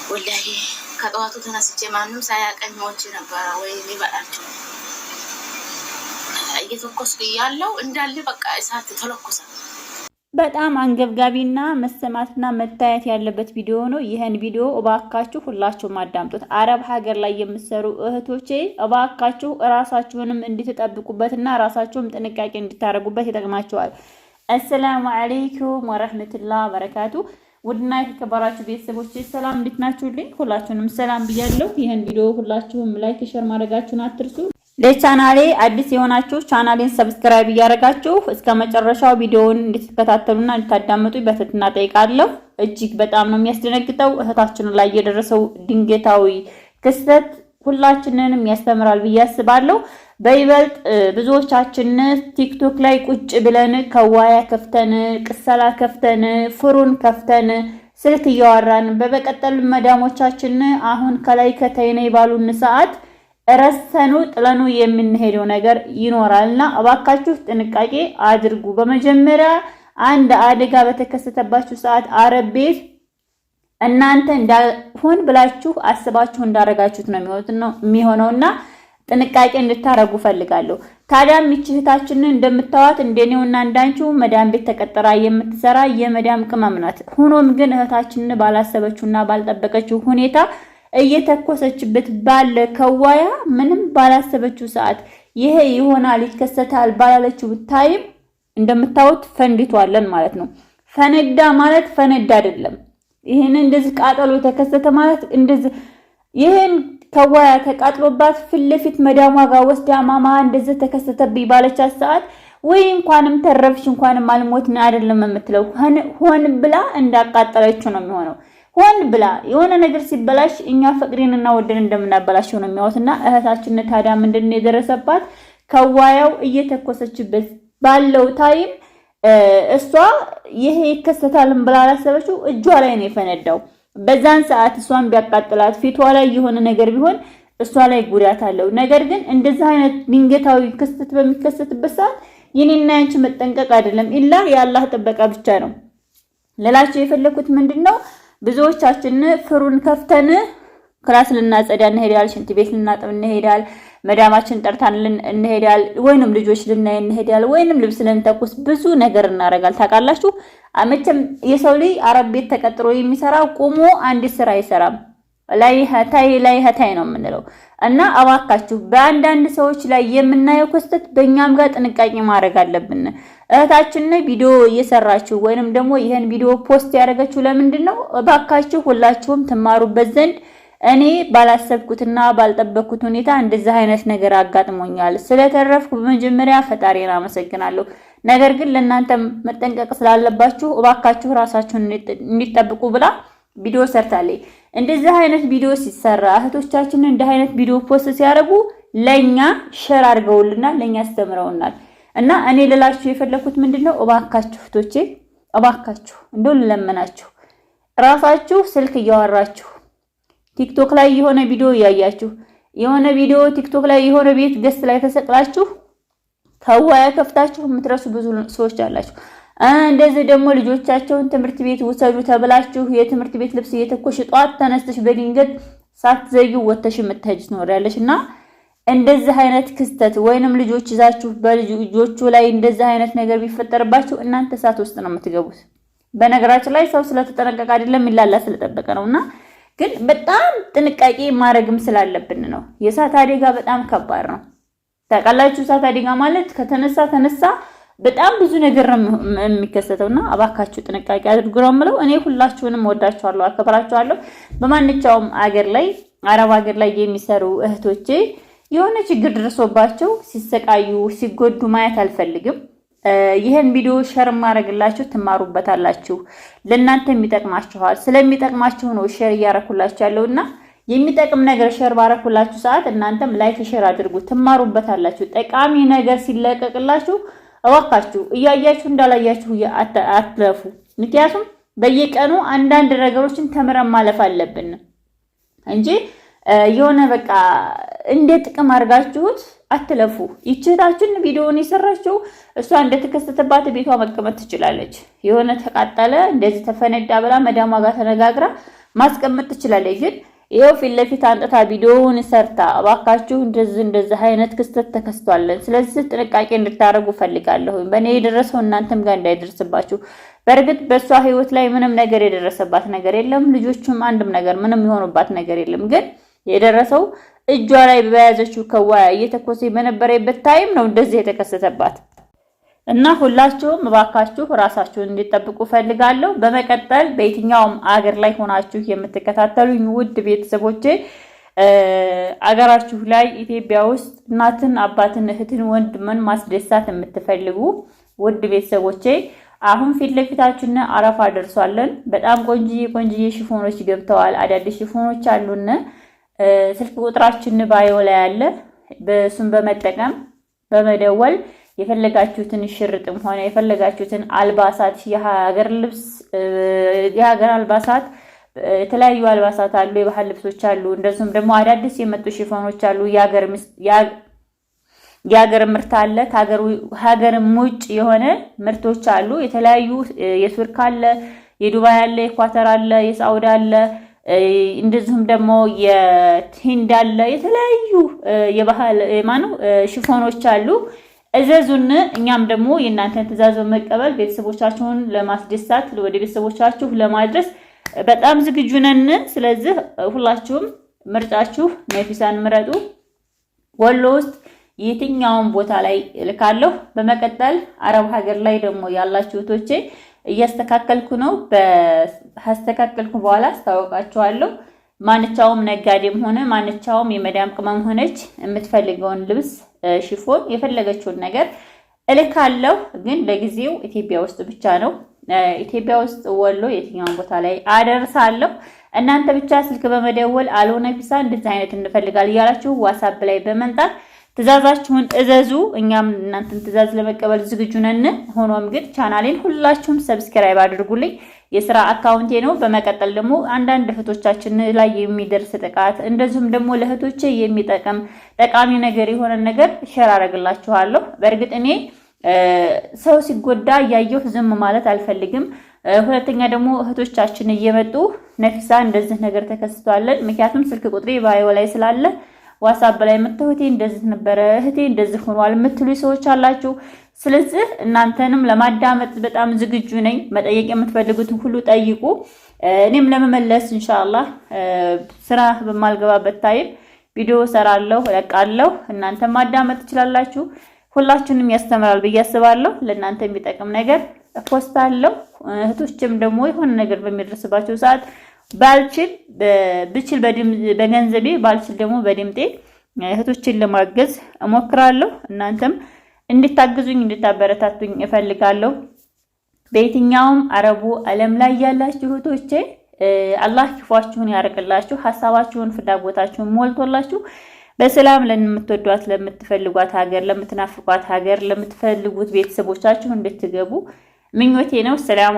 ወላሂ ከጠዋቱ ተነስቼ ማንም ሳያቀኝ ሞቼ ነበረ። ወይኔ በላቸው እየተኮስኩ እያለሁ እንዳለ በቃ እሳት ተለኮሰ። በጣም አንገብጋቢና መሰማትና መታየት ያለበት ቪዲዮ ነው። ይህን ቪዲዮ እባካችሁ ሁላችሁም አዳምጡት። አረብ ሀገር ላይ የምትሰሩ እህቶቼ እባካችሁ ራሳችሁንም እንድትጠብቁበትና ራሳችሁም ጥንቃቄ እንድታደርጉበት ይጠቅማችኋል። አሰላሙ አለይኩም ወራህመቱላሂ ወበረካቱ። ውድና የተከበራችሁ ቤተሰቦቼ ሰላም እንዴት ናችሁልኝ? ሁላችሁንም ሰላም ብያለሁ። ይህን ቪዲዮ ሁላችሁም ላይክ ሼር ማድረጋችሁን አትርሱ። ለቻናሌ አዲስ የሆናችሁ ቻናሌን ሰብስክራይብ እያደረጋችሁ እስከ መጨረሻው ቪዲዮውን እንድትከታተሉና እንድታዳምጡ በትህትና ጠይቃለሁ። እጅግ በጣም ነው የሚያስደነግጠው። እህታችን ላይ የደረሰው ድንገታዊ ክስተት ሁላችንንም ያስተምራል ብዬ አስባለሁ። በይበልጥ ብዙዎቻችን ቲክቶክ ላይ ቁጭ ብለን ከዋያ ከፍተን ቅሰላ ከፍተን ፍሩን ከፍተን ስልክ እያወራን በመቀጠል መዳሞቻችን አሁን ከላይ ከተይነ ባሉን ሰዓት ረሰኑ ጥለኑ የምንሄደው ነገር ይኖራልና እባካችሁ ጥንቃቄ አድርጉ። በመጀመሪያ አንድ አደጋ በተከሰተባችሁ ሰዓት አረብ ቤት እናንተ እንዳሆን ብላችሁ አስባችሁ እንዳረጋችሁት ነው የሚሆነውና ጥንቃቄ እንድታረጉ ፈልጋለሁ። ታዲያም እህታችንን እንደምታዋት እንደኔውና እንዳንቺው መዳም ቤት ተቀጥራ የምትሰራ የመዳም ቅመም ናት። ሆኖም ግን እህታችንን ባላሰበችውና ባልጠበቀችው ሁኔታ እየተኮሰችበት ባለ ከዋያ ምንም ባላሰበችው ሰዓት ይሄ ይሆናል ይከሰታል ባላለችው ታይም እንደምታዩት ፈንድቷለን ማለት ነው። ፈነዳ ማለት ፈነዳ አይደለም። ይሄን እንደዚህ ቃጠሎ ተከሰተ ማለት እንደዚህ ይሄን ከዋያ ተቃጥሎባት ፊት ለፊት መዳሟ ጋር ወስዳ ማማ እንደዚህ ተከሰተብኝ ባለቻት ሰዓት ወይ እንኳንም ተረፍሽ እንኳንም አልሞትን አይደለም የምትለው ሆን ብላ እንዳቃጠለችው ነው የሚሆነው። ሆን ብላ የሆነ ነገር ሲበላሽ እኛ ፈቅሪንና ወደን እንደምናበላሽው ነው የሚያወትና እህታችን ታዲያ ምንድነው የደረሰባት? ከዋያው እየተኮሰችበት ባለው ታይም እሷ ይሄ ይከሰታልን ብላ አላሰበችው እጇ ላይ ነው የፈነዳው። በዛን ሰዓት እሷን ቢያቃጥላት ፊቷ ላይ የሆነ ነገር ቢሆን እሷ ላይ ጉዳት አለው። ነገር ግን እንደዚህ አይነት ድንገታዊ ክስተት በሚከሰትበት ሰዓት የኔና ያንቺ መጠንቀቅ አይደለም ኢላ የአላህ ጥበቃ ብቻ ነው። ለላችሁ የፈለኩት ምንድነው ብዙዎቻችን ፍሩን ከፍተን ክላስ ልናጸዳ እንሄዳል፣ ሽንት ቤት ልናጥብ እንሄዳል፣ መዳማችን ጠርታን እንሄዳል፣ ወይንም ልጆች ልናይ እንሄዳል፣ ወይንም ልብስ ልንተኩስ ብዙ ነገር እናረጋል። ታውቃላችሁ መቼም የሰው ልጅ አረብ ቤት ተቀጥሮ የሚሰራው ቆሞ አንድ ስራ አይሰራም። ላይ ሀታይ ነው የምንለው እና እባካችሁ በአንዳንድ ሰዎች ላይ የምናየው ክስተት በእኛም ጋር ጥንቃቄ ማድረግ አለብን። እህታችን ቪዲዮ እየሰራችሁ ወይንም ደግሞ ይሄን ቪዲዮ ፖስት ያደረገችው ለምንድን ነው? እባካችሁ ሁላችሁም ትማሩበት ዘንድ እኔ ባላሰብኩትና ባልጠበቅኩት ሁኔታ እንደዚህ አይነት ነገር አጋጥሞኛል። ስለተረፍኩ በመጀመሪያ ፈጣሪን አመሰግናለሁ። ነገር ግን ለእናንተ መጠንቀቅ ስላለባችሁ እባካችሁ ራሳችሁን እንዲጠብቁ ብላ ቪዲዮ ሰርታለች። እንደዚህ አይነት ቪዲዮ ሲሰራ እህቶቻችን እንደ አይነት ቪዲዮ ፖስት ሲያደርጉ ለኛ ሼር አድርገውልናል፣ ለኛ አስተምረውናል። እና እኔ ልላችሁ የፈለኩት ምንድነው እባካችሁ እህቶቼ እባካችሁ እንደው ለመናችሁ ራሳችሁ ስልክ እያወራችሁ ቲክቶክ ላይ የሆነ ቪዲዮ ያያችሁ የሆነ ቪዲዮ ቲክቶክ ላይ የሆነ ቤት ገስት ላይ ተሰቅላችሁ ከዋያ ከፍታችሁ የምትረሱ ብዙ ሰዎች አላችሁ። እንደዚህ ደግሞ ልጆቻቸውን ትምህርት ቤት ውሰዱ ተብላችሁ የትምህርት ቤት ልብስ እየተኮሽ ጧት ተነስተሽ በድንገት ሳትዘዩ ወተሽ የምትሄጂ ትኖሪያለሽና እንደዚህ አይነት ክስተት ወይንም ልጆች ይዛችሁ በልጆቹ ላይ እንደዚህ አይነት ነገር ቢፈጠርባችሁ እናንተ እሳት ውስጥ ነው የምትገቡት። በነገራችን ላይ ሰው ስለተጠነቀቀ አይደለም ይላላ ስለተጠበቀ ነውና ግን በጣም ጥንቃቄ ማድረግም ስላለብን ነው። የእሳት አደጋ በጣም ከባድ ነው። ታውቃላችሁ እሳት አደጋ ማለት ከተነሳ በጣም ብዙ ነገር ነው የሚከሰተውና እባካችሁ ጥንቃቄ አድርጉ ነው የምለው። እኔ ሁላችሁንም ወዳችኋለሁ፣ አከብራችኋለሁ። በማንኛውም አገር ላይ አረብ አገር ላይ የሚሰሩ እህቶቼ የሆነ ችግር ደርሶባቸው ሲሰቃዩ ሲጎዱ ማየት አልፈልግም። ይሄን ቪዲዮ ሼር ማድረግላችሁ ትማሩበታላችሁ፣ ለእናንተም ይጠቅማችኋል። ስለሚጠቅማችሁ ነው ሼር እያረኩላችሁ ያለውና የሚጠቅም ነገር ሼር ባረኩላችሁ ሰዓት እናንተም ላይክ ሼር አድርጉ፣ ትማሩበታላችሁ። ጠቃሚ ነገር ሲለቀቅላችሁ እባካችሁ እያያችሁ እንዳላያችሁ አትለፉ። ምክንያቱም በየቀኑ አንዳንድ ነገሮችን ተምረን ማለፍ አለብን እንጂ የሆነ በቃ እንደ ጥቅም አድርጋችሁት አትለፉ። ይችታችን ቪዲዮውን የሰራችው እሷ እንደተከሰተባት ቤቷ መቀመጥ ትችላለች። የሆነ ተቃጠለ እንደዚህ ተፈነዳ ብላ መዳሟ ጋር ተነጋግራ ማስቀመጥ ትችላለች። ግን ይሄው ፊት ለፊት አንጥታ ቪዲዮውን ሰርታ እባካችሁ እንደዚህ አይነት ክስተት ተከስቷለን፣ ስለዚህ ጥንቃቄ እንድታረጉ ፈልጋለሁ። በእኔ የደረሰው እናንተም ጋር እንዳይደርስባችሁ። በእርግጥ በእሷ ህይወት ላይ ምንም ነገር የደረሰባት ነገር የለም። ልጆቹም አንድም ነገር ምንም የሆኑባት ነገር የለም። ግን የደረሰው እጇ ላይ በያዘችው ከዋያ እየተኮሰ በነበረበት ታይም ነው እንደዚህ የተከሰተባት። እና ሁላችሁም እባካችሁ ራሳችሁን እንዲጠብቁ ፈልጋለሁ። በመቀጠል በየትኛውም አገር ላይ ሆናችሁ የምትከታተሉኝ ውድ ቤተሰቦቼ አገራችሁ ላይ ኢትዮጵያ ውስጥ እናትን፣ አባትን፣ እህትን፣ ወንድምን ማስደሳት የምትፈልጉ ውድ ቤተሰቦቼ አሁን ፊት ለፊታችን አረፋ ደርሷለን። በጣም ቆንጅዬ ሽፎኖች ገብተዋል። አዳዲስ ሽፎኖች አሉን። ስልክ ቁጥራችን ባዮ ላይ አለ። በሱም በመጠቀም በመደወል የፈለጋችሁትን ሽርጥም ሆነ የፈለጋችሁትን አልባሳት፣ የሀገር ልብስ፣ የሀገር አልባሳት፣ የተለያዩ አልባሳት አሉ፣ የባህል ልብሶች አሉ። እንደዚሁም ደግሞ አዳዲስ የመጡ ሽፎኖች አሉ። የሀገር ምርት አለ። ከሀገርም ውጭ የሆነ ምርቶች አሉ። የተለያዩ የቱርክ አለ፣ የዱባይ አለ፣ የኳተር አለ፣ የሳውዲ አለ፣ እንደዚሁም ደግሞ የሂንድ አለ። የተለያዩ የባህል ሽፎኖች አሉ። እዘዙን። እኛም ደግሞ የእናንተን ትዕዛዝ በመቀበል ቤተሰቦቻችሁን ለማስደሳት ወደ ቤተሰቦቻችሁ ለማድረስ በጣም ዝግጁ ነን። ስለዚህ ሁላችሁም ምርጫችሁ ነፊሳን ምረጡ። ወሎ ውስጥ የትኛውን ቦታ ላይ እልካለሁ። በመቀጠል አረብ ሀገር ላይ ደግሞ ያላችሁ እህቶቼ እያስተካከልኩ ነው። በአስተካከልኩ በኋላ አስታውቃችኋለሁ። ማንቻውም ነጋዴም ሆነ ማንቻውም የመዳም ቅመም ሆነች የምትፈልገውን ልብስ፣ ሽፎን፣ የፈለገችውን ነገር እልካለሁ። ግን ለጊዜው ኢትዮጵያ ውስጥ ብቻ ነው። ኢትዮጵያ ውስጥ ወሎ የትኛውን ቦታ ላይ አደርሳለሁ። እናንተ ብቻ ስልክ በመደወል አሎ ነፊሳ እንደዚህ አይነት እንፈልጋለን እያላችሁ ዋትስአፕ ላይ በመንጣት ትዕዛዛችሁን እዘዙ። እኛም እናንተን ትዕዛዝ ለመቀበል ዝግጁ ነን። ሆኖም ግን ቻናሌን ሁላችሁም ሰብስክራይብ አድርጉልኝ። የስራ አካውንቴ ነው። በመቀጠል ደግሞ አንዳንድ እህቶቻችን ላይ የሚደርስ ጥቃት እንደዚሁም ደግሞ ለእህቶቼ የሚጠቅም ጠቃሚ ነገር የሆነ ነገር ሼር አደርግላችኋለሁ። በእርግጥ እኔ ሰው ሲጎዳ እያየሁ ዝም ማለት አልፈልግም። ሁለተኛ ደግሞ እህቶቻችን እየመጡ ነፊሳ እንደዚህ ነገር ተከስቷለን፣ ምክንያቱም ስልክ ቁጥሬ ባዮ ላይ ስላለ ዋትስአፕ ላይ መተው እህቴ እንደዚህ ነበረ፣ እህቴ እንደዚህ ሆኗል የምትሉ ሰዎች አላችሁ። ስለዚህ እናንተንም ለማዳመጥ በጣም ዝግጁ ነኝ። መጠየቅ የምትፈልጉትን ሁሉ ጠይቁ። እኔም ለመመለስ ኢንሻአላህ ስራ በማልገባበት ታይም ቪዲዮ ሰራለሁ፣ እለቃለሁ። እናንተም ማዳመጥ ትችላላችሁ። ሁላችሁንም ያስተምራል ብዬ አስባለሁ። ለእናንተ የሚጠቅም ነገር ፖስታለሁ። እህቶችም ደግሞ የሆነ ነገር በሚደርስባቸው ሰዓት ብችል በገንዘቤ ባልችል ደግሞ በድምጤ እህቶችን ለማገዝ እሞክራለሁ። እናንተም እንድታግዙኝ እንድታበረታቱኝ እፈልጋለሁ። በየትኛውም አረቡ ዓለም ላይ ያላችሁ እህቶቼ አላህ ክፏችሁን ያርቅላችሁ፣ ሐሳባችሁን ፍላጎታችሁን ሞልቶላችሁ በሰላም ለምትወዷት ለምትፈልጓት ሀገር ለምትናፍቋት ሀገር ለምትፈልጉት ቤተሰቦቻችሁ እንድትገቡ ምኞቴ ነው። ሰላም